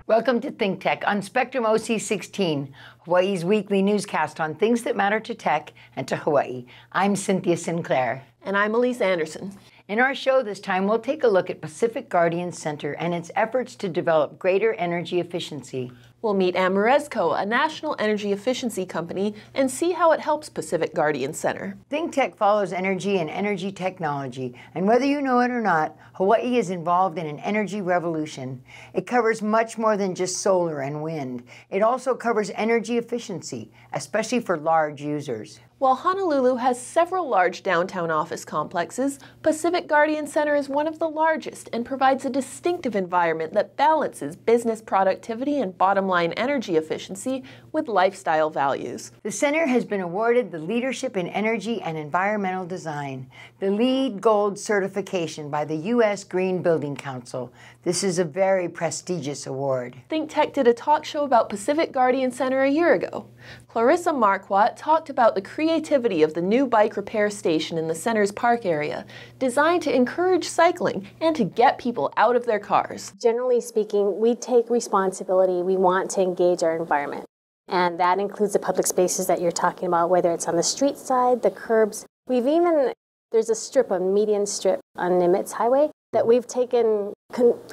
Welcome to ThinkTech on Spectrum OC16, Hawaii's weekly newscast on things that matter to tech and to Hawaii. I'm Cynthia Sinclair. And I'm Elise Anderson. In our show this time, we'll take a look at Pacific Gaurdian Center and its efforts to develop greater energy efficiency. We'll meet Ameresco, a national energy efficiency company, and see how it helps Pacific Gaurdian Center. ThinkTech follows energy and energy technology, and whether you know it or not, Hawaii is involved in an energy revolution. It covers much more than just solar and wind. It also covers energy efficiency, especially for large users. While Honolulu has several large downtown office complexes, Pacific Gaurdian Center is one of the largest and provides a distinctive environment that balances business productivity and bottom-line energy efficiency with lifestyle values. The center has been awarded the Leadership in Energy and Environmental Design, the LEED Gold certification by the U.S. Green Building Council. This is a very prestigious award. ThinkTech did a talk show about Pacific Gaurdian Center a year ago. Clarissa Marquart talked about the creativity of the new bike repair station in the center's park area, designed to encourage cycling and to get people out of their cars. Generally speaking, we take responsibility. We want to engage our environment. And that includes the public spaces that you're talking about, whether it's on the street side, the curbs. There's a strip, a median strip on Nimitz Highway that we've taken,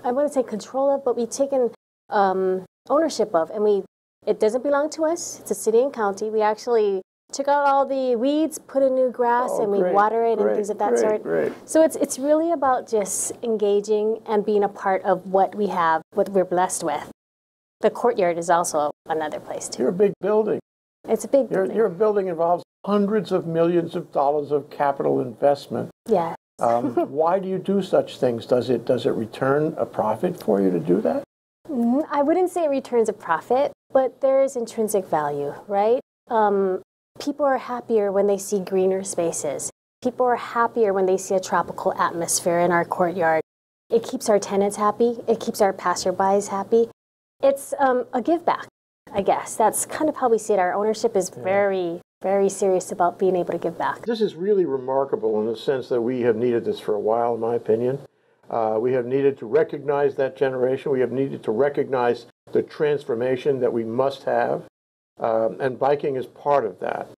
I wouldn't say control of, but we've taken ownership of. And it doesn't belong to us. It's a city and county. We actually took out all the weeds, put in new grass, and we water it and things of that sort. So it's really about just engaging and being a part of what we have, what we're blessed with. The courtyard is also another place too. You're a big building. It's a big building. Your building involves hundreds of millions of dollars of capital investment. Yes. Why do you do such things? Does it return a profit for you to do that? I wouldn't say it returns a profit, but there is intrinsic value, right? People are happier when they see greener spaces. People are happier when they see a tropical atmosphere in our courtyard. It keeps our tenants happy. It keeps our passerbys happy. It's a give back, I guess. That's kind of how we see it. Our ownership is very, very serious about being able to give back. This is really remarkable in the sense that we have needed this for a while, in my opinion. We have needed to recognize that generation. We have needed to recognize the transformation that we must have, and biking is part of that.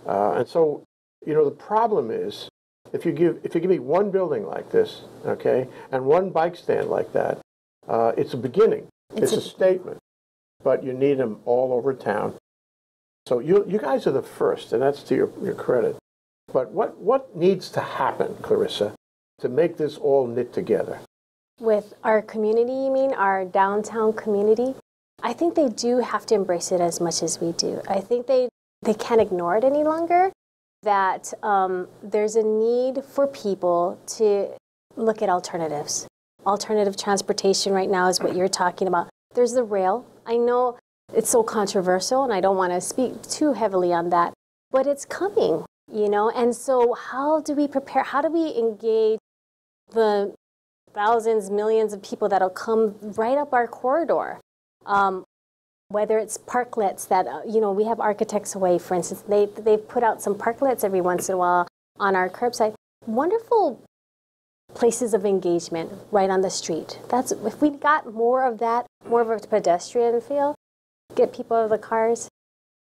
And so, the problem is, if you give me one building like this, okay, and one bike stand like that, it's a beginning. It's a statement, but you need them all over town. So you guys are the first, and that's to your credit. But what needs to happen, Clarissa, to make this all knit together? With our community, you mean, our downtown community? I think they do have to embrace it as much as we do. I think they can't ignore it any longer, that there's a need for people to look at alternatives. Alternative transportation right now is what you're talking about. There's the rail. I know it's so controversial, and I don't want to speak too heavily on that, but it's coming, And so how do we prepare? How do we engage the thousands, millions of people that'll come right up our corridor? Whether it's parklets that, we have Architects Hawaii, for instance. They've put out some parklets every once in a while on our curbside. Wonderful places of engagement right on the street. If we got more of that, more of a pedestrian feel, get people out of the cars,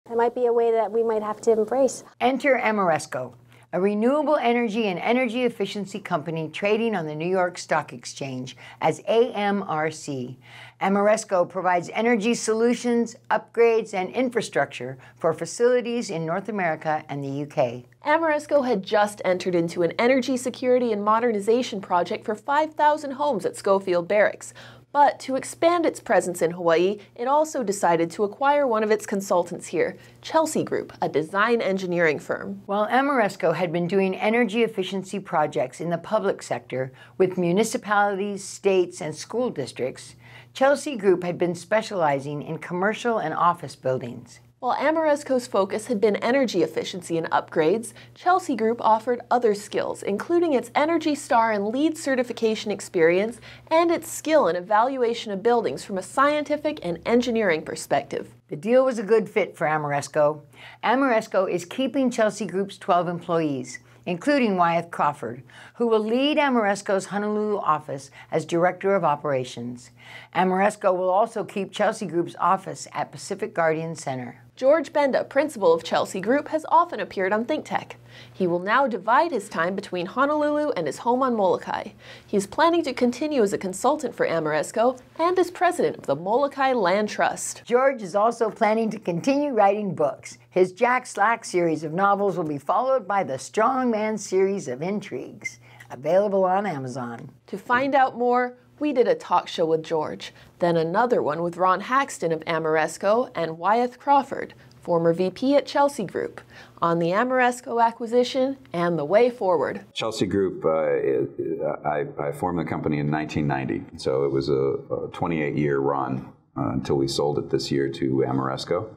that might be a way that we might have to embrace. Enter Ameresco, a renewable energy and energy efficiency company trading on the New York Stock Exchange as AMRC. Ameresco provides energy solutions, upgrades, and infrastructure for facilities in North America and the UK. Ameresco had just entered into an energy security and modernization project for 5,000 homes at Schofield Barracks. But to expand its presence in Hawaii, it also decided to acquire one of its consultants here, Chelsea Group, a design engineering firm. While Ameresco had been doing energy efficiency projects in the public sector with municipalities, states, and school districts, Chelsea Group had been specializing in commercial and office buildings. While Ameresco's focus had been energy efficiency and upgrades, Chelsea Group offered other skills, including its Energy Star and LEED certification experience and its skill in evaluation of buildings from a scientific and engineering perspective. The deal was a good fit for Ameresco. Ameresco is keeping Chelsea Group's 12 employees. including Wyeth Crawford, who will lead Ameresco's Honolulu office as Director of Operations. Ameresco will also keep Chelsea Group's office at Pacific Gaurdian Center. George Benda, principal of Chelsea Group, has often appeared on ThinkTech. He will now divide his time between Honolulu and his home on Molokai. He is planning to continue as a consultant for Ameresco and as president of the Molokai Land Trust. George is also planning to continue writing books. His Jack Slack series of novels will be followed by the Strongman series of intrigues, available on Amazon. To find out more, we did a talk show with George, then another one with Ron Haxton of Ameresco and Wyeth Crawford, former VP at Chelsea Group, on the Ameresco acquisition and the way forward. Chelsea Group, I formed the company in 1990, so it was a 28-year run until we sold it this year to Ameresco.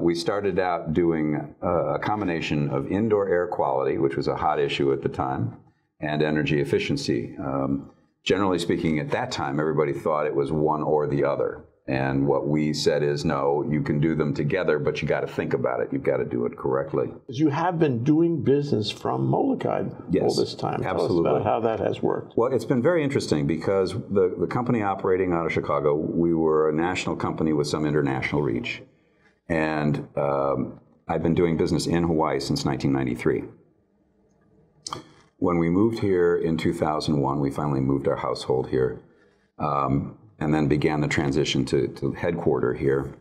We started out doing a combination of indoor air quality, which was a hot issue at the time, and energy efficiency. Generally speaking, at that time, everybody thought it was one or the other. And what we said is, no, you can do them together, but you got to think about it. You've got to do it correctly. You have been doing business from Molokai all this time. Absolutely. Tell us about how that has worked. Well, it's been very interesting because the company operating out of Chicago, we were a national company with some international reach. And I've been doing business in Hawaii since 1993. When we moved here in 2001, we finally moved our household here, and then began the transition to headquarter here.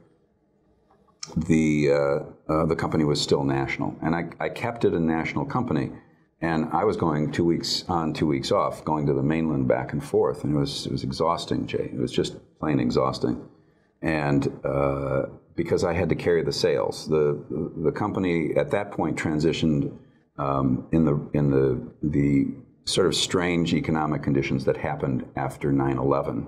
The company was still national, and I kept it a national company, and I was going 2 weeks on, 2 weeks off, going to the mainland back and forth, and it was exhausting, Jay. It was just plain exhausting, and because I had to carry the sales, the company at that point transitioned. In the sort of strange economic conditions that happened after 9/11,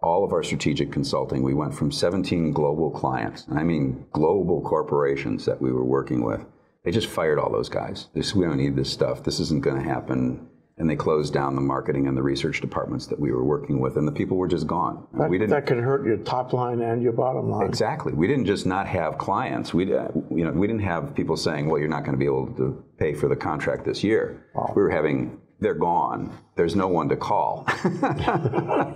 all of our strategic consulting, we went from 17 global clients, and I mean global corporations that we were working with. They just fired all those guys. They said, we don't need this stuff. This isn't going to happen. And they closed down the marketing and the research departments that we were working with, and the people were just gone. That could hurt your top line and your bottom line. Exactly. We didn't just not have clients. We didn't have people saying, well, you're not going to be able to pay for the contract this year. Wow. We were having, they're gone. There's no one to call.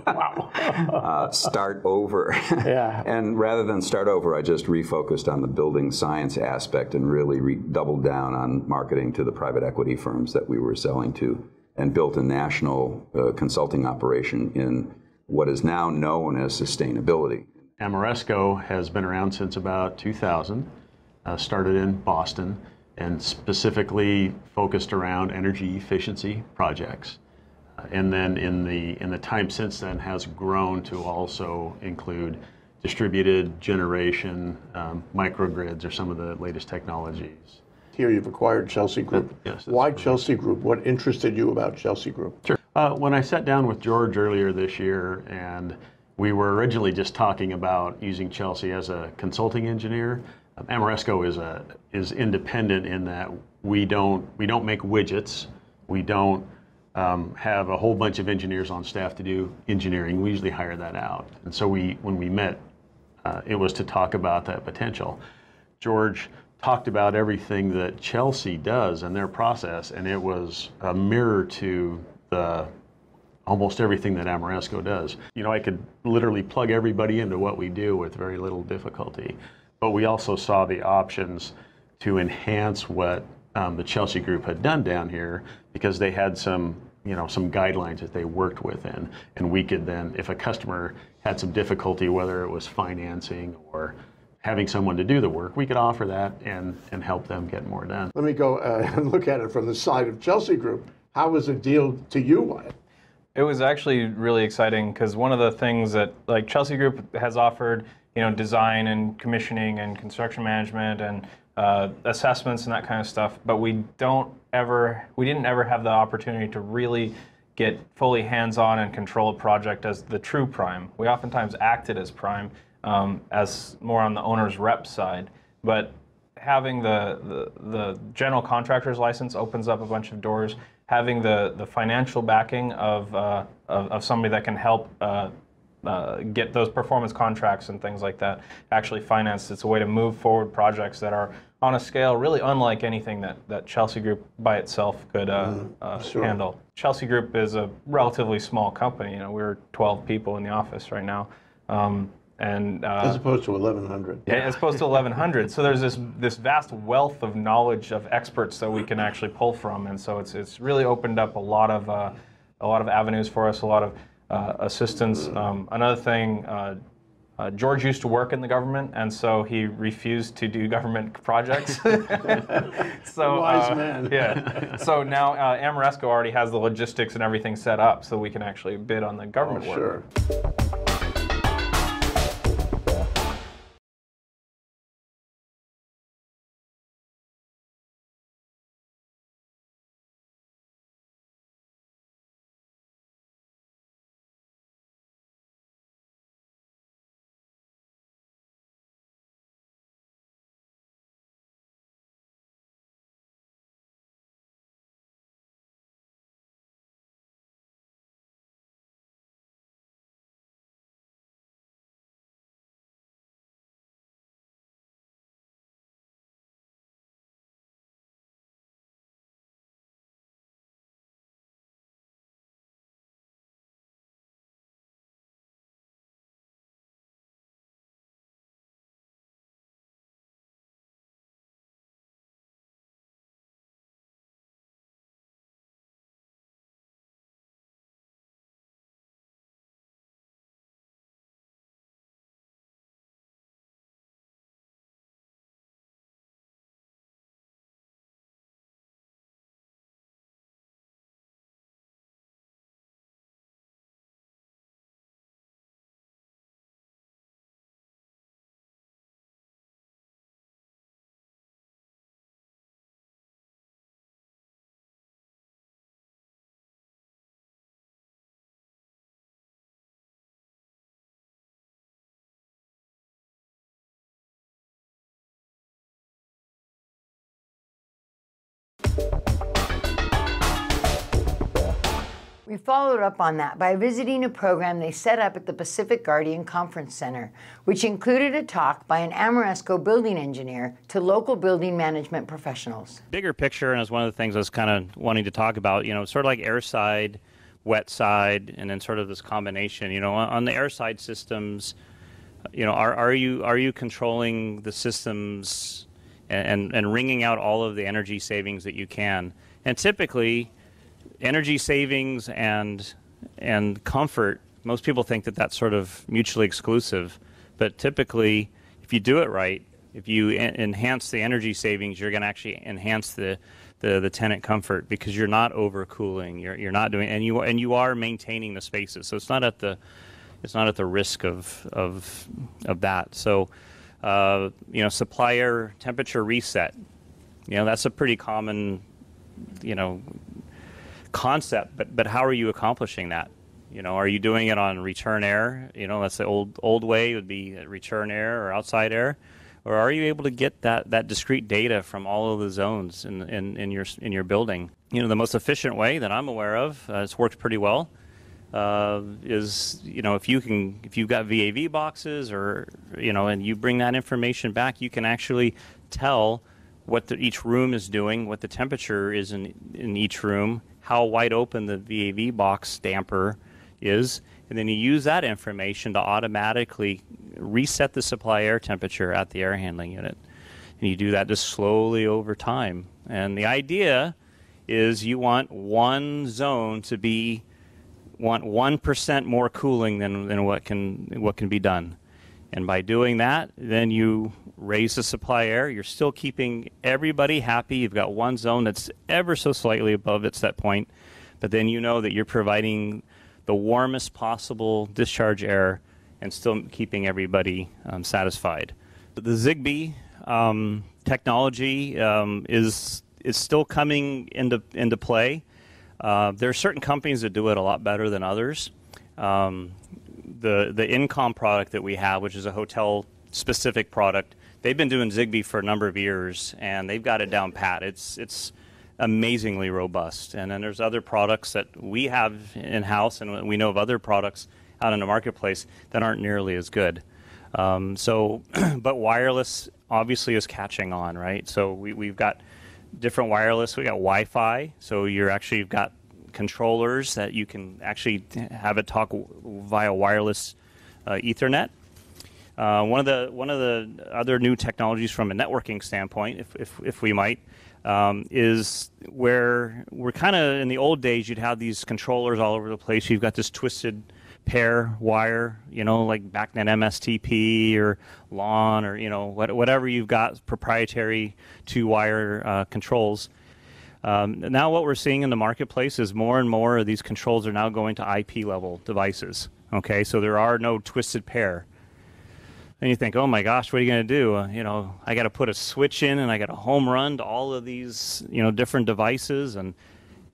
Wow. Start over. Yeah. And rather than start over, I just refocused on the building science aspect and really doubled down on marketing to the private equity firms that we were selling to, and built a national consulting operation in what is now known as sustainability. Ameresco has been around since about 2000, started in Boston, and specifically focused around energy efficiency projects. And then in the time since then has grown to also include distributed generation, microgrids are some of the latest technologies. Here you've acquired Chelsea Group. Yes. Why Chelsea Group? What interested you about Chelsea Group? Sure. When I sat down with George earlier this year, and we were originally just talking about using Chelsea as a consulting engineer, Ameresco is independent in that we don't make widgets. We don't have a whole bunch of engineers on staff to do engineering. We usually hire that out. And so when we met, it was to talk about that potential. George talked about everything that Chelsea does and their process, and it was a mirror to almost everything that Ameresco does. You know, I could literally plug everybody into what we do with very little difficulty, but we also saw the options to enhance what the Chelsea Group had done down here, because they had some guidelines that they worked within, and we could then, if a customer had some difficulty, whether it was financing or having someone to do the work, we could offer that and help them get more done. Let me go and look at it from the side of Chelsea Group. How was the deal to you, Wyeth? It was actually really exciting, because one of the things that Chelsea Group has offered, design and commissioning and construction management and assessments and that kind of stuff, but we didn't ever have the opportunity to really get fully hands-on and control a project as the true prime. We oftentimes acted as prime, as more on the owner's rep side, but having the general contractor's license opens up a bunch of doors. Having the financial backing of somebody that can help get those performance contracts and things like that actually financed. It's a way to move forward projects that are on a scale really unlike anything that Chelsea Group by itself could handle. Chelsea Group is a relatively small company. We're 12 people in the office right now. As opposed to 1,100. Yeah, as opposed to 1,100. So there's this vast wealth of knowledge of experts that we can actually pull from, and so it's really opened up a lot of avenues for us, a lot of assistance. Another thing, George used to work in the government, and so he refused to do government projects. So wise man. Yeah. So now Ameresco already has the logistics and everything set up, so we can actually bid on the government work. Sure. We followed up on that by visiting a program they set up at the Pacific Gaurdian Conference Center, which included a talk by an Ameresco building engineer to local building management professionals. Bigger picture, and it's one of the things I was kind of wanting to talk about, sort of like air side, wet side, and then sort of this combination. On the air side systems, are you controlling the systems and wringing out all of the energy savings that you can? And typically, energy savings and comfort, most people think that that's sort of mutually exclusive, but typically, if you do it right, if you enhance the energy savings, you're going to actually enhance the tenant comfort because you're not overcooling, you're not doing, and you are maintaining the spaces. So it's not at the risk of that. So supplier temperature reset, that's a pretty common concept, but how are you accomplishing that? Are you doing it on return air? That's the old way would be return air or outside air, or are you able to get that discrete data from all of the zones in your building? The most efficient way that I'm aware of, it's worked pretty well, is if you've got VAV boxes or and you bring that information back, you can actually tell what each room is doing, what the temperature is in each room, how wide open the VAV box damper is, and then you use that information to automatically reset the supply air temperature at the air handling unit. And you do that just slowly over time. And the idea is you want one zone to want 1% more cooling than what can be done. And by doing that, then you raise the supply air. You're still keeping everybody happy. You've got one zone that's ever so slightly above its set point, but then you know that you're providing the warmest possible discharge air and still keeping everybody satisfied. The Zigbee technology is still coming into play. There are certain companies that do it a lot better than others. The Incom product that we have, which is a hotel-specific product, they've been doing Zigbee for a number of years, and they've got it down pat. It's amazingly robust. And then there's other products that we have in-house, and we know of other products out in the marketplace that aren't nearly as good. But wireless obviously is catching on, right? So we've got different wireless. We got Wi-Fi, so you've got controllers that you can actually have it talk via wireless Ethernet. One of the other new technologies from a networking standpoint, if we might, is where we're kind of in the old days. You'd have these controllers all over the place. You've got this twisted pair wire, like BACnet MSTP or LAN or whatever you've got, proprietary two-wire controls. Now what we're seeing in the marketplace is more and more of these controls are now going to IP level devices. Okay, so there are no twisted pair. And you think, oh my gosh, what are you going to do? I got to put a switch in, and I got to home run to all of these, different devices. And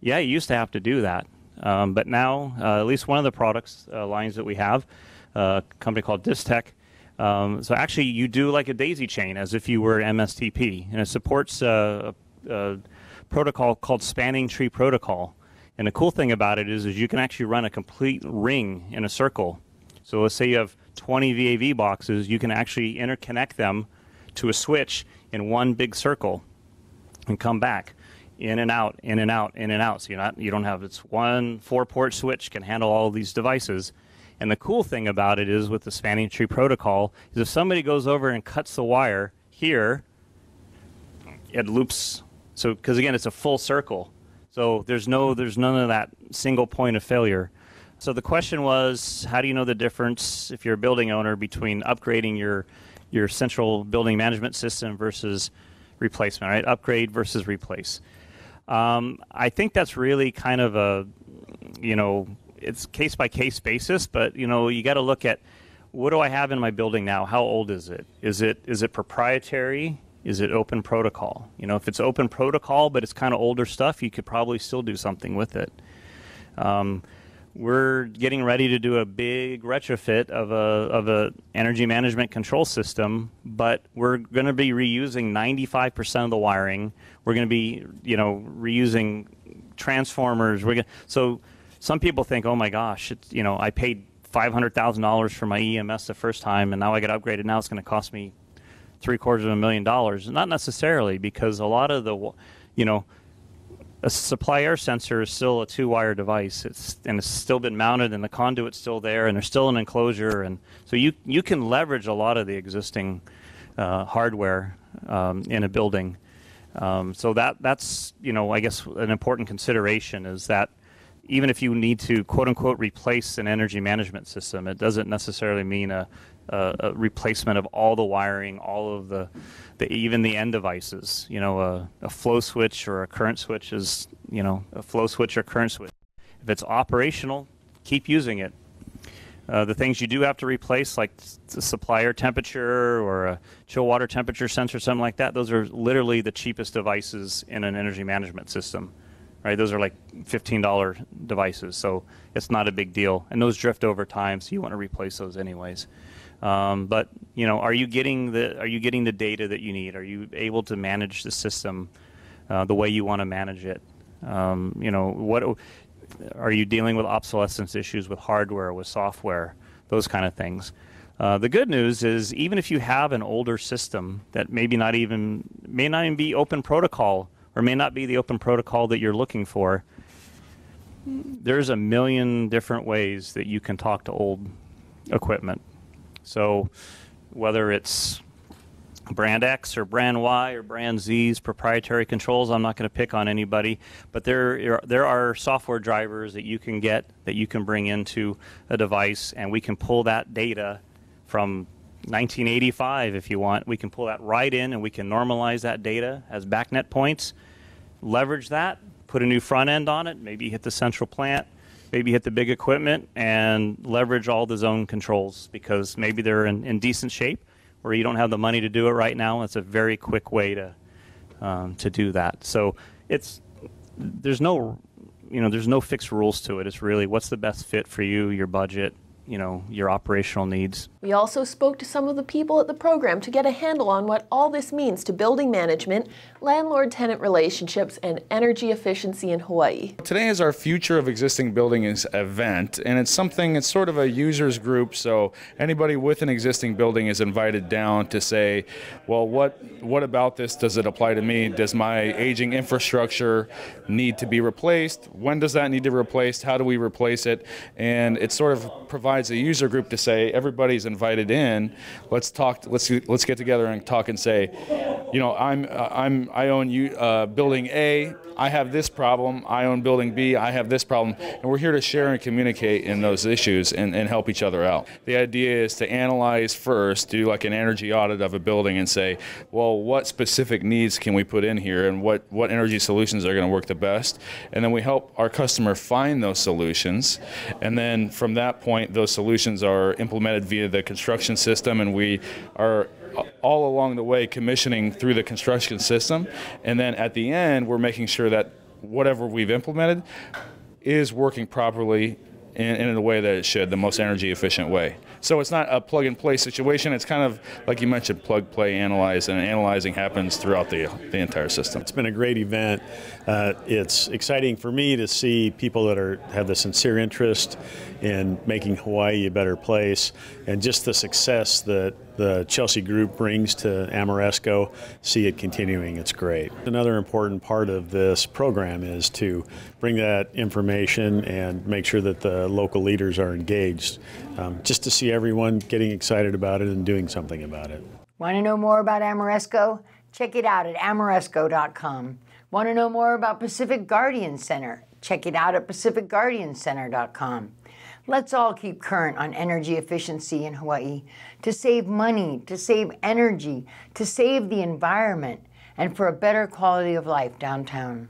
yeah, you used to have to do that. But now, at least one of the products lines that we have, a company called Distech. So actually, you do like a daisy chain as if you were MSTP, and it supports a protocol called spanning tree protocol. And the cool thing about it is you can actually run a complete ring in a circle. So let's say you have 20 VAV boxes, you can actually interconnect them to a switch in one big circle and come back in and out, in and out, in and out. So you don't have, it's one 4-port switch can handle all of these devices. And the cool thing about it is with the spanning tree protocol is if somebody goes over and cuts the wire here, it loops. So because again, it's a full circle. So there's none of that single point of failure. So the question was, how do you know the difference if you're a building owner between upgrading your central building management system versus replacement, right? Upgrade versus replace. I think that's really kind of a, it's case by case basis, but you got to look at what do I have in my building now? How old is it? Is it proprietary? Is it open protocol? If it's open protocol, but it's kind of older stuff, you could probably still do something with it. We're getting ready to do a big retrofit of a energy management control system, but we're going to be reusing 95% of the wiring. We're going to be, reusing transformers. So some people think, oh my gosh, I paid $500,000 for my EMS the first time, and now I got upgraded. Now it's going to cost me $750,000. Not necessarily, because a lot of the, a supply air sensor is still a 2-wire device. It's still been mounted, and the conduit's still there, and there's still an enclosure, and so you can leverage a lot of the existing hardware in a building. So that's I guess an important consideration is that even if you need to quote unquote replace an energy management system, it doesn't necessarily mean a replacement of all the wiring, all of the even the end devices. A flow switch or a current switch is a flow switch or current switch. If it's operational, keep using it. The things you do have to replace, like the supply air temperature or a chill water temperature sensor, something like that, those are literally the cheapest devices in an energy management system. Right, those are like $15 devices, so it's not a big deal, and those drift over time, so you want to replace those anyways. But are you getting the data that you need? Are you able to manage the system the way you want to manage it? What are you dealing with obsolescence issues with hardware, with software, those kind of things? The good news is even if you have an older system that may not even be open protocol, or may not be the open protocol that you're looking for, there's a million different ways that you can talk to old equipment. So whether it's brand X or brand Y or brand Z's proprietary controls, I'm not going to pick on anybody, but there are software drivers that you can get, that you can bring into a device, and we can pull that data from 1985 if you want. We can pull that right in, and we can normalize that data as BACnet points, leverage that, put a new front end on it, maybe hit the central plant, maybe hit the big equipment, and leverage all the zone controls because maybe they're in decent shape or you don't have the money to do it right now. It's a very quick way to do that. So there's no fixed rules to it. It's really what's the best fit for you, your budget, your operational needs. We also spoke to some of the people at the program to get a handle on what all this means to building management, landlord-tenant relationships, and energy efficiency in Hawaii. Today is our Future of Existing Buildings event, and it's sort of a users group, so anybody with an existing building is invited down to say, well, what about this does it apply to me? Does my aging infrastructure need to be replaced? When does that need to be replaced? How do we replace it? And it sort of provides a user group to say, everybody's invited in. Let's talk. Let's get together and talk and say, I own building A. I have this problem. I own building B. I have this problem. And we're here to share and communicate in those issues and help each other out. The idea is to analyze first, do like an energy audit of a building and say, well, what specific needs can we put in here and what energy solutions are going to work the best? And then we help our customer find those solutions. And then from that point, those solutions are implemented via the construction system, and we are all along the way commissioning through the construction system. And then at the end, we're making sure that whatever we've implemented is working properly in the way that it should, the most energy efficient way. So it's not a plug and play situation. It's kind of, like you mentioned, plug, play, analyze, and analyzing happens throughout the entire system. It's been a great event. It's exciting for me to see people that have the sincere interest in making Hawaii a better place, and just the success that the Chelsea Group brings to Ameresco, see it continuing. It's great. Another important part of this program is to bring that information and make sure that the local leaders are engaged, just to see everyone getting excited about it and doing something about it. Want to know more about Ameresco? Check it out at ameresco.com. Want to know more about Pacific Guardian Center? Check it out at pacificguardiancenter.com. Let's all keep current on energy efficiency in Hawaii to save money, to save energy, to save the environment, and for a better quality of life downtown.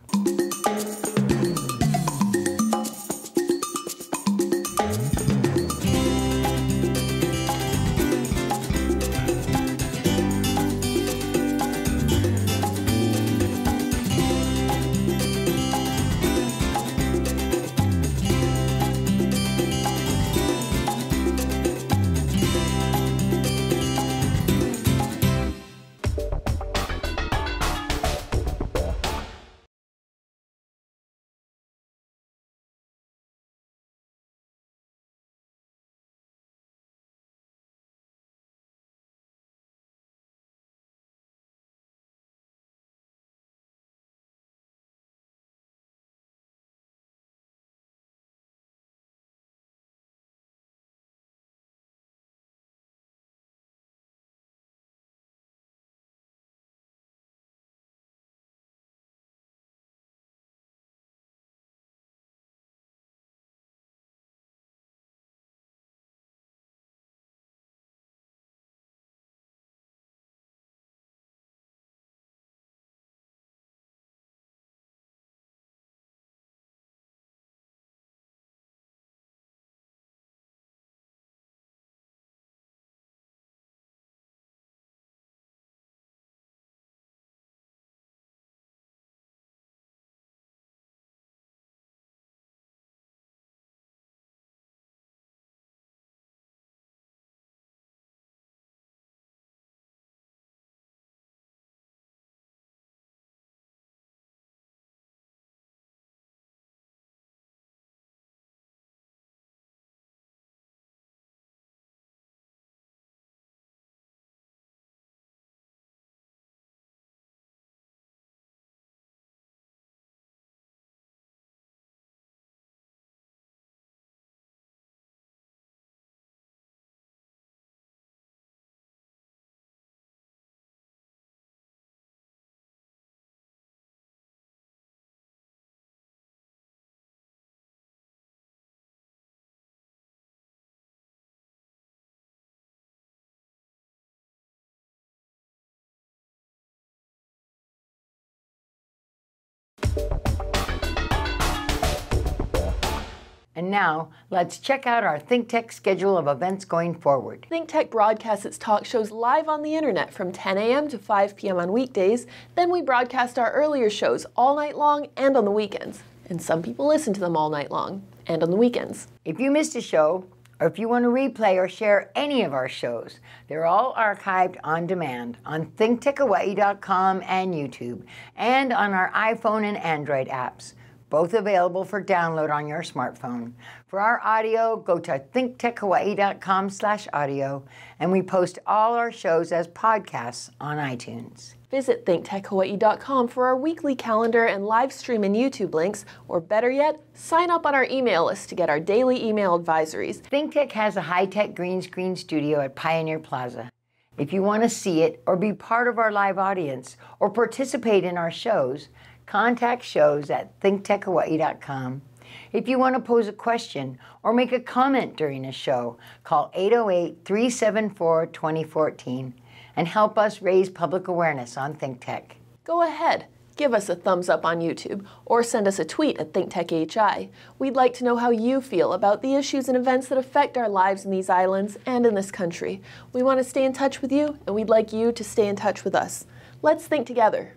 And now, let's check out our ThinkTech schedule of events going forward. ThinkTech broadcasts its talk shows live on the internet from 10 a.m. to 5 p.m. on weekdays. Then we broadcast our earlier shows all night long and on the weekends. And some people listen to them all night long and on the weekends. If you missed a show, or if you want to replay or share any of our shows, they're all archived on demand on ThinkTechHawaii.com and YouTube, and on our iPhone and Android apps, both available for download on your smartphone. For our audio, go to ThinkTechHawaii.com/audio, and we post all our shows as podcasts on iTunes. Visit ThinkTechHawaii.com for our weekly calendar and live stream and YouTube links, or better yet, sign up on our email list to get our daily email advisories. ThinkTech has a high-tech green screen studio at Pioneer Plaza. If you want to see it or be part of our live audience or participate in our shows, contact shows@thinktechhawaii.com. If you want to pose a question or make a comment during a show, call 808-374-2014 and help us raise public awareness on ThinkTech. Go ahead, give us a thumbs up on YouTube or send us a tweet at ThinkTechHI. We'd like to know how you feel about the issues and events that affect our lives in these islands and in this country. We want to stay in touch with you, and we'd like you to stay in touch with us. Let's think together.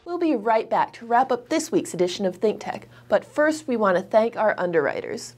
We'll be right back to wrap up this week's edition of ThinkTech, but first we want to thank our underwriters.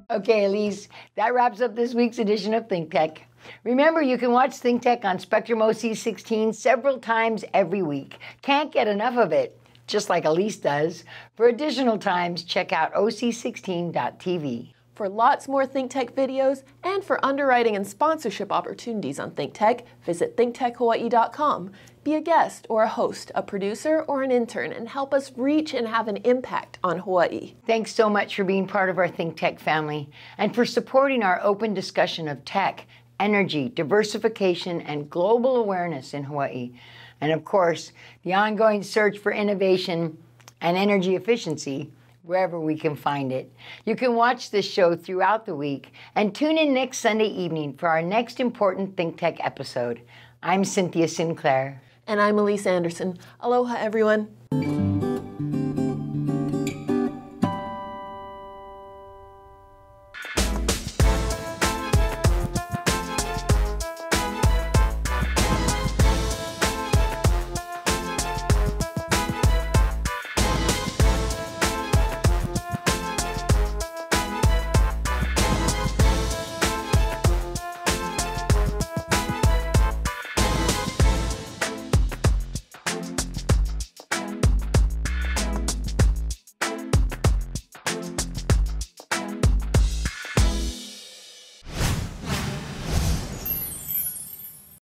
Okay, Elise, that wraps up this week's edition of ThinkTech. Remember, you can watch ThinkTech on Spectrum OC16 several times every week. Can't get enough of it, just like Elise does. For additional times, check out OC16.tv. For lots more ThinkTech videos and for underwriting and sponsorship opportunities on ThinkTech, visit ThinkTechHawaii.com. Be a guest or a host, a producer or an intern, and help us reach and have an impact on Hawaii. Thanks so much for being part of our ThinkTech family and for supporting our open discussion of tech, energy, diversification, and global awareness in Hawaii. And of course, the ongoing search for innovation and energy efficiency wherever we can find it. You can watch this show throughout the week and tune in next Sunday evening for our next important ThinkTech episode. I'm Cynthia Sinclair. And I'm Elise Anderson. Aloha, everyone.